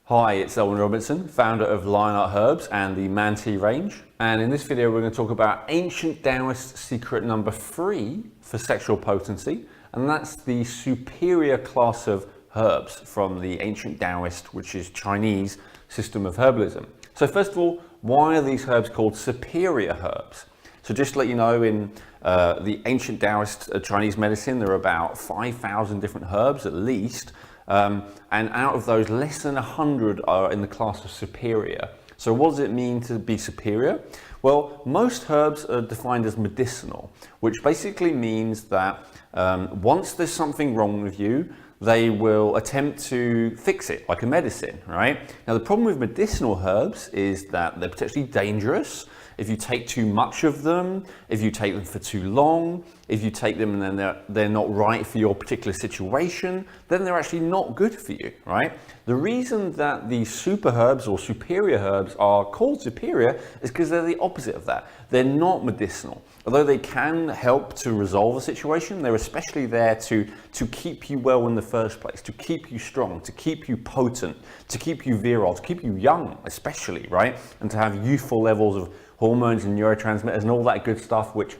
Hi, it's Elwin, founder of RockHard-Herbs and the Man Tea range. And in this video, we're going to talk about ancient Taoist secret number 3 for sexual potency. And that's the superior class of herbs from the ancient Taoist, which is Chinese system of herbalism. So first of all, why are these herbs called superior herbs? So just to let you know, in the ancient Taoist Chinese medicine, there are about 5,000 different herbs at least. And out of those, less than 100 are in the class of superior. So what does it mean to be superior? Well, most herbs are defined as medicinal, which basically means that once there's something wrong with you, they will attempt to fix it, like a medicine, right? Now, the problem with medicinal herbs is that they're potentially dangerous. If you take too much of them, if you take them for too long, if you take them and then they're not right for your particular situation, then they're actually not good for you, right? The reason that the super herbs or superior herbs are called superior is because they're the opposite of that. They're not medicinal. Although they can help to resolve a situation, they're especially there to keep you well in the first place, to keep you strong, to keep you potent, to keep you virile, to keep you young especially, right? And to have youthful levels of hormones and neurotransmitters and all that good stuff which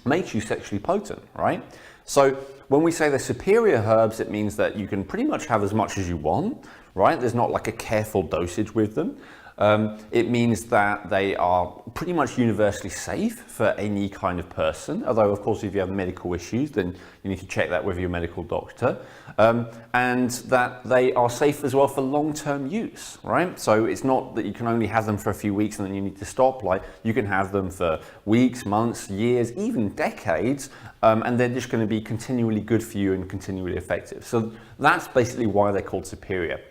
makes you sexually potent, right? So when we say they're superior herbs, it means that you can pretty much have as much as you want, right? There's not like a careful dosage with them. It means that they are pretty much universally safe for any kind of person, although of course if you have medical issues then you need to check that with your medical doctor, and that they are safe as well for long-term use, right? So it's not that you can only have them for a few weeks and then you need to stop. Like, you can have them for weeks, months, years, even decades, and they're just going to be continually good for you and continually effective. So that's basically why they're called superior.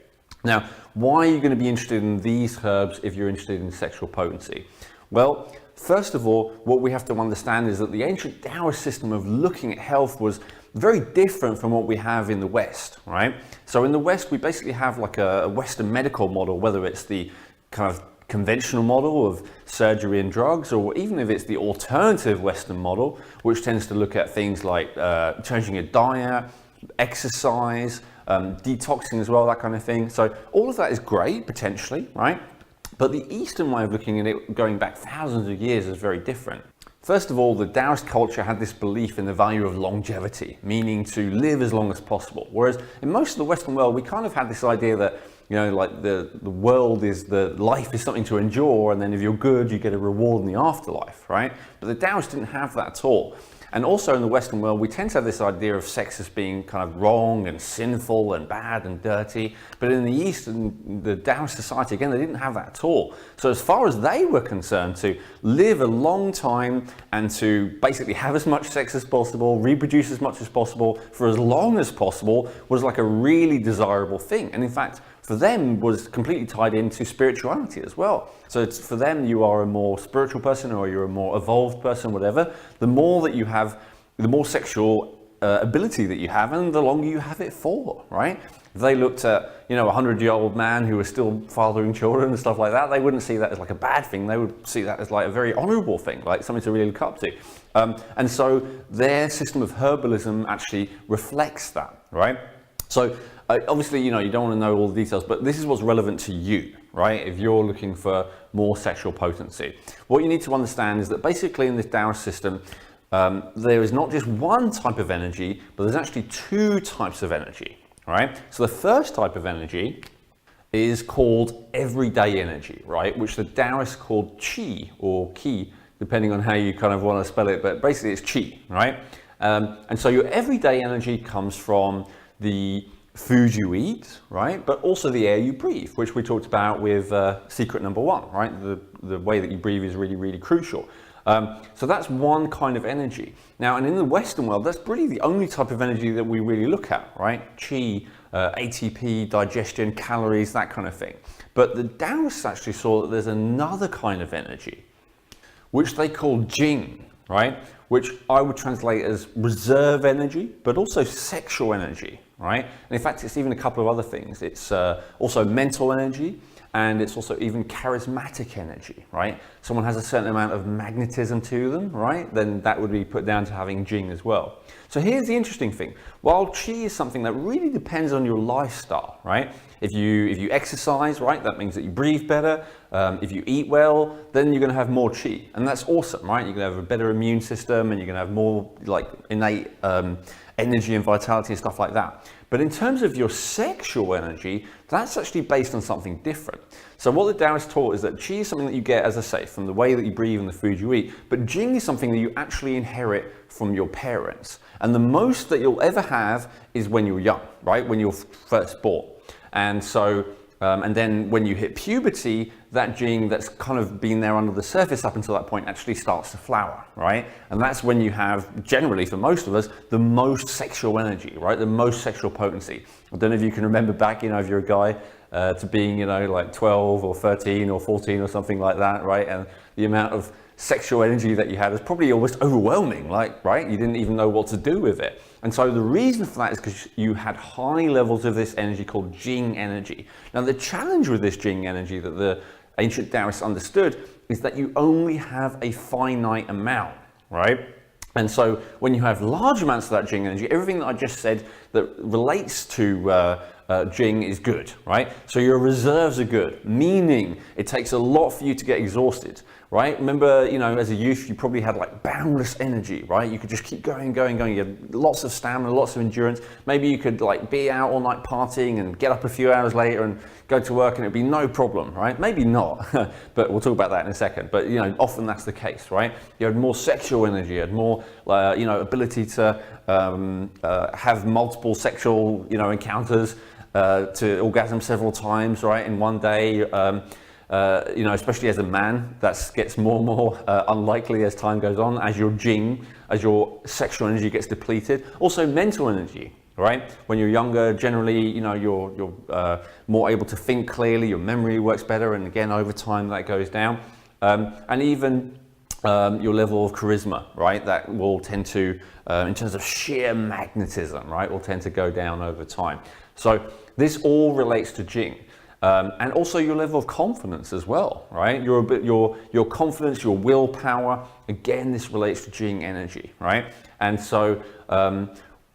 Now, why are you going to be interested in these herbs if you're interested in sexual potency? Well, first of all, what we have to understand is that the ancient Taoist system of looking at health was very different from what we have in the West, right? So in the West, we basically have like a Western medical model, whether it's the kind of conventional model of surgery and drugs, or even if it's the alternative Western model, which tends to look at things like changing your diet, exercise, detoxing as well, that kind of thing. So all of that is great, potentially, right? But the Eastern way of looking at it, going back thousands of years, is very different. First of all, the Taoist culture had this belief in the value of longevity, meaning to live as long as possible. Whereas in most of the Western world, we kind of had this idea that, you know, like the world is, life is something to endure, and then if you're good, you get a reward in the afterlife, right? But the Taoists didn't have that at all. And also in the Western world, we tend to have this idea of sex as being kind of wrong and sinful and bad and dirty. But in the East, in the Taoist society, again, they didn't have that at all. So as far as they were concerned, to live a long time and to basically have as much sex as possible, reproduce as much as possible for as long as possible was like a really desirable thing. And in fact, for them was completely tied into spirituality as well. So it's, for them, you are a more spiritual person or you're a more evolved person, whatever. The more that you have, the more sexual ability that you have, and the longer you have it for, right? If they looked at, you know, a 100-year-old man who was still fathering children and stuff like that, they wouldn't see that as like a bad thing. They would see that as like a very honorable thing, like something to really look up to. And so their system of herbalism actually reflects that, right? So obviously, you know, you don't want to know all the details, but this is what's relevant to you, right? If you're looking for more sexual potency. What you need to understand is that basically in this Taoist system, there is not just one type of energy, but there's actually 2 types of energy, right? So the first type of energy is called everyday energy, right? Which the Taoists called qi or qi, depending on how you kind of want to spell it, but basically it's qi, right? And so your everyday energy comes from the food you eat, right? But also the air you breathe, which we talked about with secret number 1, right? The way that you breathe is really, really crucial. So that's one kind of energy. Now, and in the Western world, that's really the only type of energy that we really look at, right? Qi, ATP, digestion, calories, that kind of thing. But the Taoists actually saw that there's another kind of energy, which they call Jing, right? Which I would translate as reserve energy, but also sexual energy, right? And in fact, it's even a couple of other things. It's also mental energy and it's also even charismatic energy, right? Someone has a certain amount of magnetism to them, right? Then that would be put down to having Jing as well. So here's the interesting thing. While Qi is something that really depends on your lifestyle, right? If you exercise, right, that means that you breathe better. If you eat well, then you're going to have more Qi, and that's awesome, right? You're going to have a better immune system, and you're going to have more like innate energy and vitality and stuff like that. But in terms of your sexual energy, that's actually based on something different. So what the Taoists taught is that Qi is something that you get, as I say, from the way that you breathe and the food you eat, but Jing is something that you actually inherit from your parents. And the most that you'll ever have is when you're young, right? When you're first born. And so, and then when you hit puberty, that Jing that's kind of been there under the surface up until that point actually starts to flower, right? And that's when you have, generally for most of us, the most sexual energy, right? The most sexual potency. I don't know if you can remember back, you know, if you're a guy, to being, you know, like 12 or 13 or 14 or something like that, right? And the amount of sexual energy that you had is probably almost overwhelming, like, right? You didn't even know what to do with it. And so the reason for that is because you had high levels of this energy called Jing energy. Now the challenge with this Jing energy that the ancient Taoists understood is that you only have a finite amount, right? And so when you have large amounts of that Jing energy, everything that I just said that relates to Jing is good, right? So your reserves are good, meaning it takes a lot for you to get exhausted, right? Remember, you know, as a youth, you probably had like boundless energy, right? You could just keep going, going, going. You had lots of stamina, lots of endurance. Maybe you could like be out all night partying and get up a few hours later and go to work and it'd be no problem, right? Maybe not, but we'll talk about that in a second. But, you know, often that's the case, right? You had more sexual energy, you had more, you know, ability to have multiple sexual, you know, encounters, to orgasm several times, right, in one day. You know, especially as a man, that gets more and more unlikely as time goes on, as your Jing, as your sexual energy gets depleted. Also mental energy, right? When you're younger, generally, you know, you're more able to think clearly, your memory works better, and again, over time that goes down. And even your level of charisma, right? That will tend to, in terms of sheer magnetism, right, will tend to go down over time. So this all relates to Jing. And also your level of confidence as well, right? Your confidence, your willpower, again, this relates to Jing energy, right? And so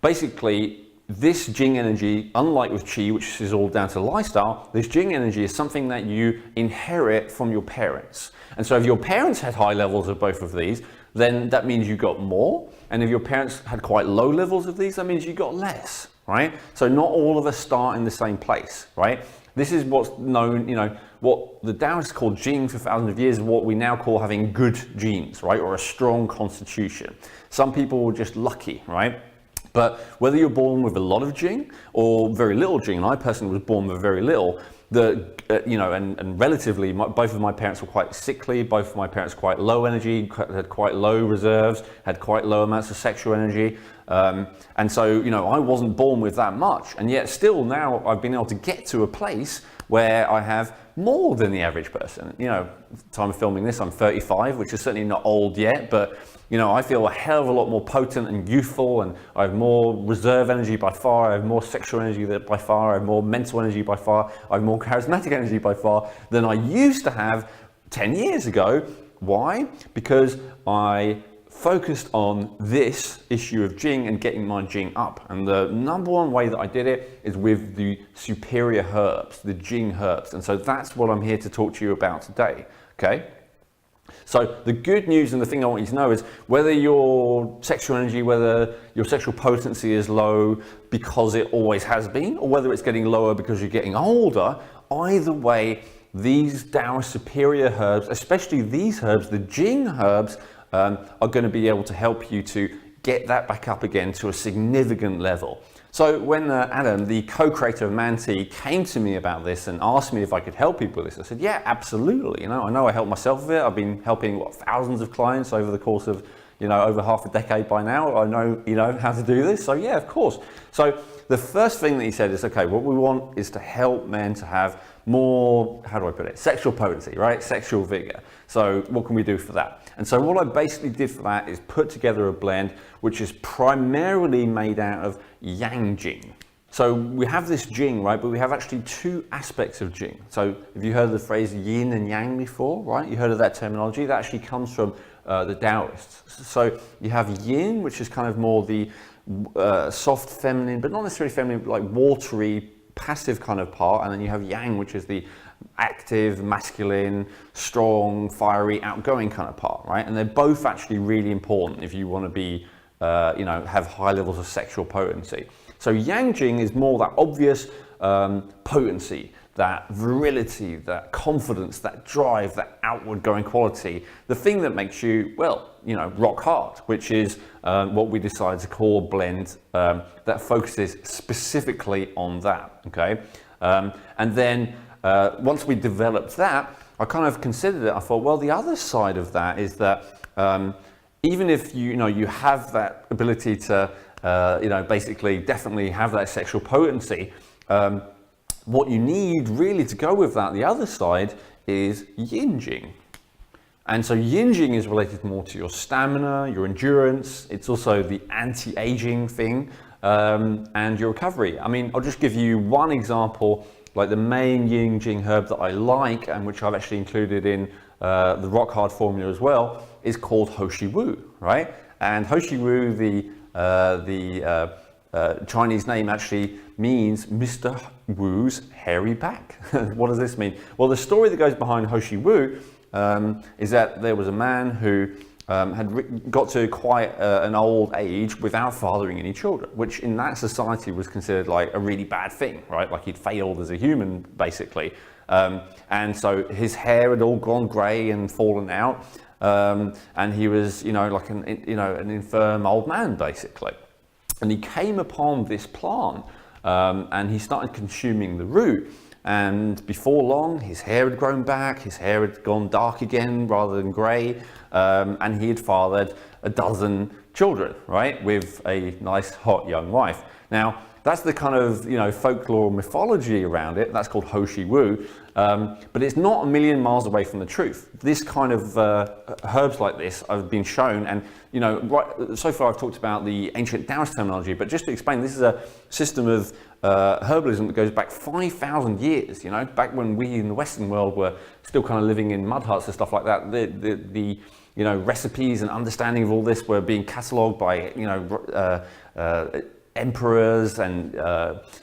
basically this Jing energy, unlike with Qi, which is all down to lifestyle, this Jing energy is something that you inherit from your parents. And so if your parents had high levels of both of these, then that means you got more. And if your parents had quite low levels of these, that means you got less, right? So not all of us start in the same place, right? This is what's known, you know, what the Taoists called Jing for thousands of years is what we now call having good genes, right? Or a strong constitution. Some people were just lucky, right? But whether you're born with a lot of Jing or very little Jing, and I personally was born with very little, you know, and relatively, both of my parents were quite sickly, both of my parents quite low energy, had quite low reserves, had quite low amounts of sexual energy. And so, you know, I wasn't born with that much, and yet still now I've been able to get to a place where I have more than the average person. You know, at the time of filming this, I'm 35, which is certainly not old yet, but you know, I feel a hell of a lot more potent and youthful, and I have more reserve energy by far, I have more sexual energy by far, I have more mental energy by far, I have more charismatic energy by far than I used to have 10 years ago. Why? Because I focused on this issue of Jing and getting my Jing up. And the number one way that I did it is with the superior herbs, the Jing herbs. And so that's what I'm here to talk to you about today, okay? So the good news and the thing I want you to know is whether your sexual energy, whether your sexual potency is low because it always has been, or whether it's getting lower because you're getting older, either way, these Taoist superior herbs, especially these herbs, the Jing herbs, are going to be able to help you to get that back up again to a significant level. So when Adam, the co-creator of Man-T, came to me about this and asked me if I could help people with this, I said, yeah, absolutely. You know, I know I help myself with it. I've been helping thousands of clients over the course of, you know, over half a decade by now. I know, you know, how to do this. So yeah, of course. So the first thing that he said is, okay, what we want is to help men to have more, how do I put it, sexual potency, right? Sexual vigor. So what can we do for that? And so what I basically did for that is put together a blend which is primarily made out of Yang Jing. So we have this Jing, right? But we have actually two aspects of Jing. So have you heard of the phrase yin and yang before, right? You heard of that terminology? That actually comes from the Taoists. So you have yin, which is kind of more the soft feminine, but not necessarily feminine, like watery, passive kind of part. And then you have yang, which is the active, masculine, strong, fiery, outgoing kind of part, right? And they're both actually really important if you want to be, have high levels of sexual potency. So Yang Jing is more that obvious potency, that virility, that confidence, that drive, that outward going quality, the thing that makes you, well, rock hard, which is what we decided to call a blend that focuses specifically on that, okay? And then once we developed that, I kind of considered it. I thought, well, the other side of that is that even if you have that ability to basically definitely have that sexual potency, what you need really to go with that, the other side, is yin jing. And so yin jing is related more to your stamina, your endurance. It's also the anti-aging thing, and your recovery. I mean, I'll just give you one example. Like the main yin jing herb that I like, and which I've actually included in the RockHard-Formula as well, is called Hoshi Wu, right? And Hoshi Wu, the Chinese name actually means Mr. Wu's hairy back. What does this mean? Well, the story that goes behind Hoshi Wu is that there was a man who had got to quite an old age without fathering any children, which in that society was considered like a really bad thing, right? Like he'd failed as a human, basically. And so his hair had all gone grey and fallen out, and he was, like an infirm old man, basically. And he came upon this plant, and he started consuming the root. And before long, his hair had grown back, his hair had gone dark again rather than grey, and he had fathered a dozen children, right, with a nice hot young wife. Now, that's the kind of folklore mythology around it. That's called Hoshi Wu, but it's not a million miles away from the truth. This kind of herbs like this have been shown, and so far I've talked about the ancient Taoist terminology, but just to explain, this is a system of herbalism that goes back 5,000 years. Back when we in the Western world were still kind of living in mud huts and stuff like that. The recipes and understanding of all this were being catalogued by emperors and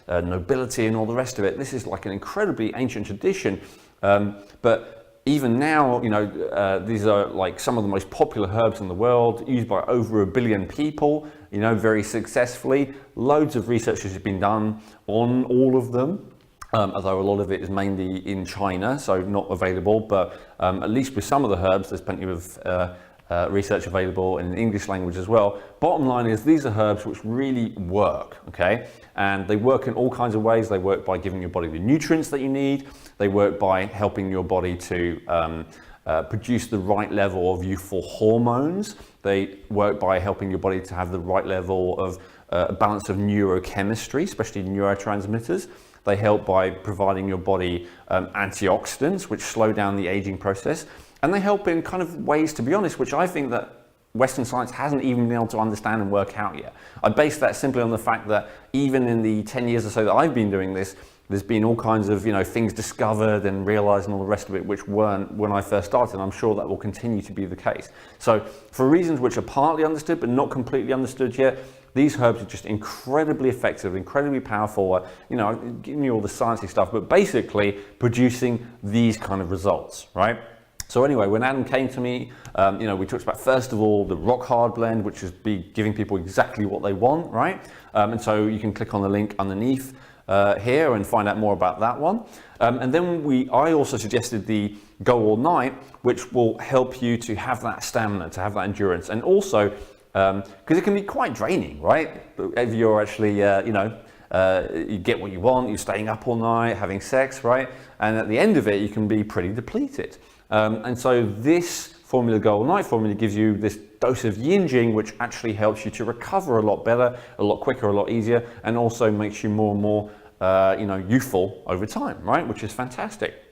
nobility and all the rest of it. This is like an incredibly ancient tradition, but even now, these are like some of the most popular herbs in the world, used by over 1 billion people, very successfully. Loads of research has been done on all of them, although a lot of it is mainly in China, so not available, but at least with some of the herbs, there's plenty of research available in the English language as well. Bottom line is, these are herbs which really work, okay? And they work in all kinds of ways. They work by giving your body the nutrients that you need. They work by helping your body to produce the right level of youthful hormones. They work by helping your body to have the right level of balance of neurochemistry, especially neurotransmitters. They help by providing your body antioxidants, which slow down the aging process. And they help in kind of ways, to be honest, which I think that Western science hasn't even been able to understand and work out yet. I base that simply on the fact that even in the 10 years or so that I've been doing this, there's been all kinds of things discovered and realized and all the rest of it which weren't when I first started. I'm sure that will continue to be the case. So for reasons which are partly understood but not completely understood yet, these herbs are just incredibly effective, incredibly powerful, giving you all the sciencey stuff, but basically producing these kind of results, right? So anyway, when Adam came to me, we talked about, first of all, the RockHard blend, which is giving people exactly what they want, right? And so you can click on the link underneath here and find out more about that one. And then I also suggested the Go All Night, which will help you to have that stamina, to have that endurance, and also because it can be quite draining, right? If you're actually, you get what you want, you're staying up all night, having sex, right? And at the end of it, you can be pretty depleted. And so this formula, Go All Night formula, gives you this dose of yin jing, which actually helps you to recover a lot better, a lot quicker, a lot easier, and also makes you more and more, youthful over time, right? Which is fantastic.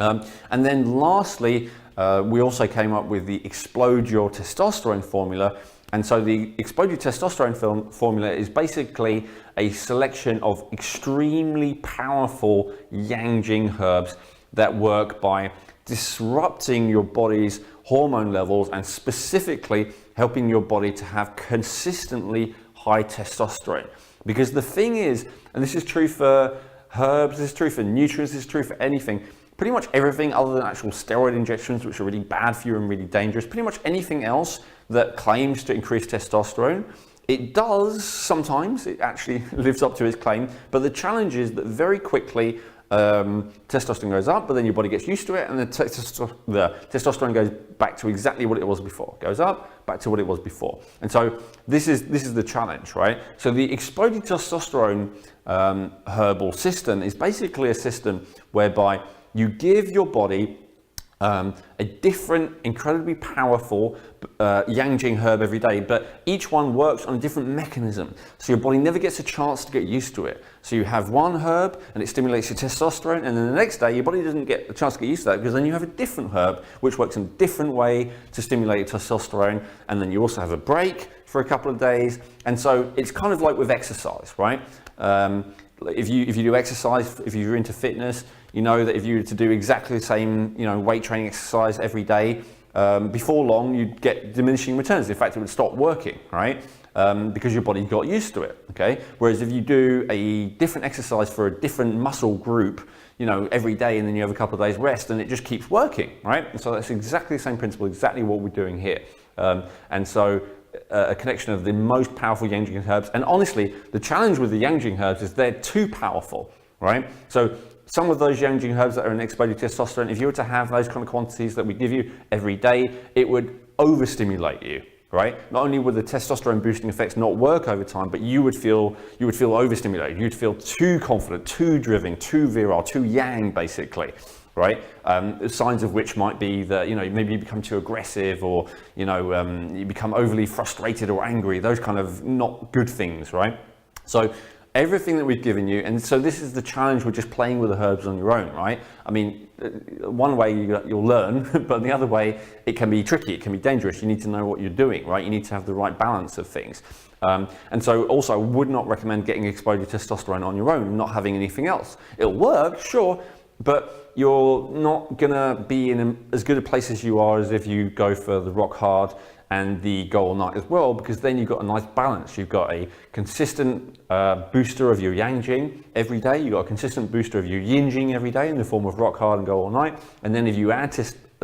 And then lastly, we also came up with the Explode Your Testosterone formula. And so the Explode Your Testosterone formula is basically a selection of extremely powerful Yang herbs that work by disrupting your body's hormone levels and specifically helping your body to have consistently high testosterone. Because the thing is, and this is true for herbs, this is true for nutrients, this is true for anything, pretty much everything other than actual steroid injections, which are really bad for you and really dangerous, pretty much anything else that claims to increase testosterone, it does sometimes, it actually lives up to its claim, but the challenge is that very quickly testosterone goes up, but then your body gets used to it, and the testosterone goes back to exactly what it was before. It goes up, back to what it was before. And so this is the challenge, right? So the exploded testosterone herbal system is basically a system whereby you give your body a different, incredibly powerful Yang herb every day, but each one works on a different mechanism. So your body never gets a chance to get used to it. So you have one herb and it stimulates your testosterone, and then the next day your body doesn't get a chance to get used to that, because then you have a different herb which works in a different way to stimulate your testosterone, and then you also have a break for a couple of days. And so it's kind of like with exercise, right? If you do exercise, if you're into fitness, you know that if you were to do exactly the same, weight training exercise every day, before long you'd get diminishing returns. In fact, it would stop working, right? Because your body got used to it, okay? Whereas if you do a different exercise for a different muscle group, every day, and then you have a couple of days rest, and it just keeps working, right? And so that's exactly the same principle, exactly what we're doing here. And so a connection of the most powerful Yang herbs. And honestly, the challenge with the Yang herbs is they're too powerful, right? So some of those Yang herbs that are in exploded testosterone, if you were to have those kind of quantities that we give you every day, it would overstimulate you, right? Not only would the testosterone boosting effects not work over time, but you would feel overstimulated. You'd feel too confident, too driven, too virile, too Yang, basically. Right? Signs of which might be that, maybe you become too aggressive, or, you become overly frustrated or angry, those kind of not good things, right? So everything that we've given you, and so this is the challenge with just playing with the herbs on your own, right? I mean, one way you'll learn, but the other way, it can be tricky, it can be dangerous. You need to know what you're doing, right? You need to have the right balance of things. And so also I would not recommend getting exploded testosterone on your own, not having anything else. It'll work, sure, but you're not gonna be in as good a place as you are as if you go for the Rock Hard and the Go All Night as well, because then you've got a nice balance. You've got a consistent booster of your Yang Jing every day. You've got a consistent booster of your Yin Jing every day in the form of Rock Hard and Go All Night. And then if you add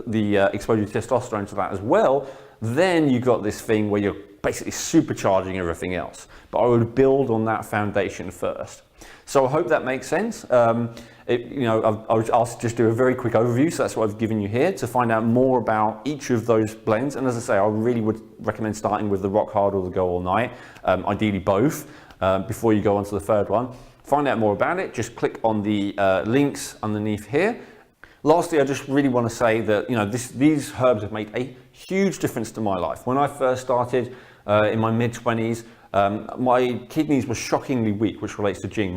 the exploded testosterone to that as well, then you've got this thing where you're basically supercharging everything else. But I would build on that foundation first. So I hope that makes sense. I'll just do a very quick overview, so that's what I've given you here. To find out more about each of those blends, and as I say, I really would recommend starting with the Rock Hard or the Go All Night, ideally both, before you go on to the third one. Find out more about it, just click on the links underneath here. Lastly, I just really want to say that these herbs have made a huge difference to my life. When I first started in my mid-20s, my kidneys were shockingly weak, which relates to Jing.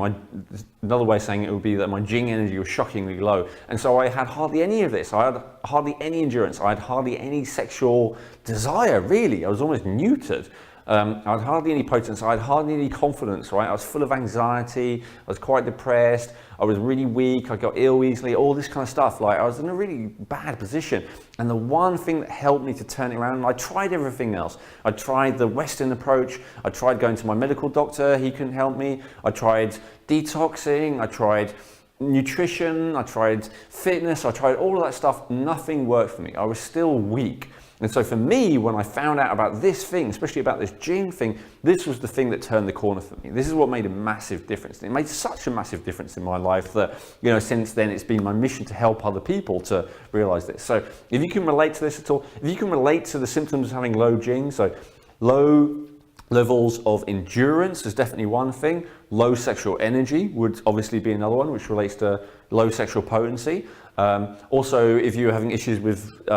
Another way of saying it would be that my Jing energy was shockingly low. And so I had hardly any of this. I had hardly any endurance. I had hardly any sexual desire, really. I was almost neutered. I had hardly any potency. I had hardly any confidence, right? I was full of anxiety. I was quite depressed. I was really weak. I got ill easily, all this kind of stuff. Like, I was in a really bad position. And the one thing that helped me to turn it around, and I tried everything else. I tried the Western approach. I tried going to my medical doctor. He couldn't help me. I tried detoxing. I tried nutrition. I tried fitness. I tried all of that stuff. Nothing worked for me. I was still weak. And so for me, when I found out about this thing, especially about this Jing thing, this was the thing that turned the corner for me. This is what made a massive difference. It made such a massive difference in my life that, since then it's been my mission to help other people to realize this. So if you can relate to this at all, if you can relate to the symptoms of having low Jing, so low levels of endurance is definitely one thing. Low sexual energy would obviously be another one, which relates to low sexual potency. Also, if you're having issues with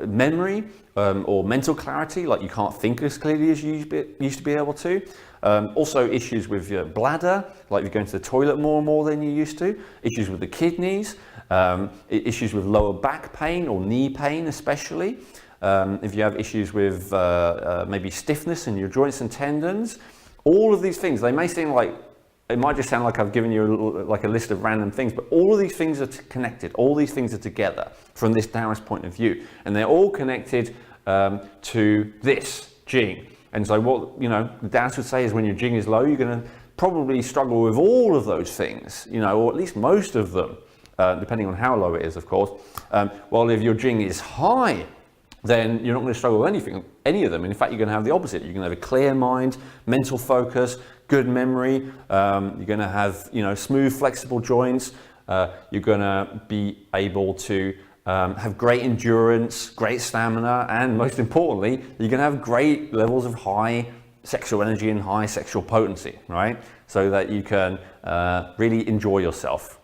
memory or mental clarity, like you can't think as clearly as you used to be able to. Also issues with your bladder, like you're going to the toilet more and more than you used to. Issues with the kidneys, issues with lower back pain or knee pain especially. If you have issues with maybe stiffness in your joints and tendons. All of these things, they may seem like it might just sound like I've given you like a list of random things, but all of these things are connected. All these things are together from this Taoist point of view, and they're all connected to this Jing. And so what, the Taoists would say is when your Jing is low, you're going to probably struggle with all of those things, or at least most of them, depending on how low it is, of course. While if your Jing is high, then you're not going to struggle with any of them. In fact, you're going to have the opposite. You're going to have a clear mind, mental focus, good memory. You're going to have, smooth, flexible joints. You're going to be able to have great endurance, great stamina, and most importantly, you're going to have great levels of high sexual energy and high sexual potency, right? So that you can really enjoy yourself.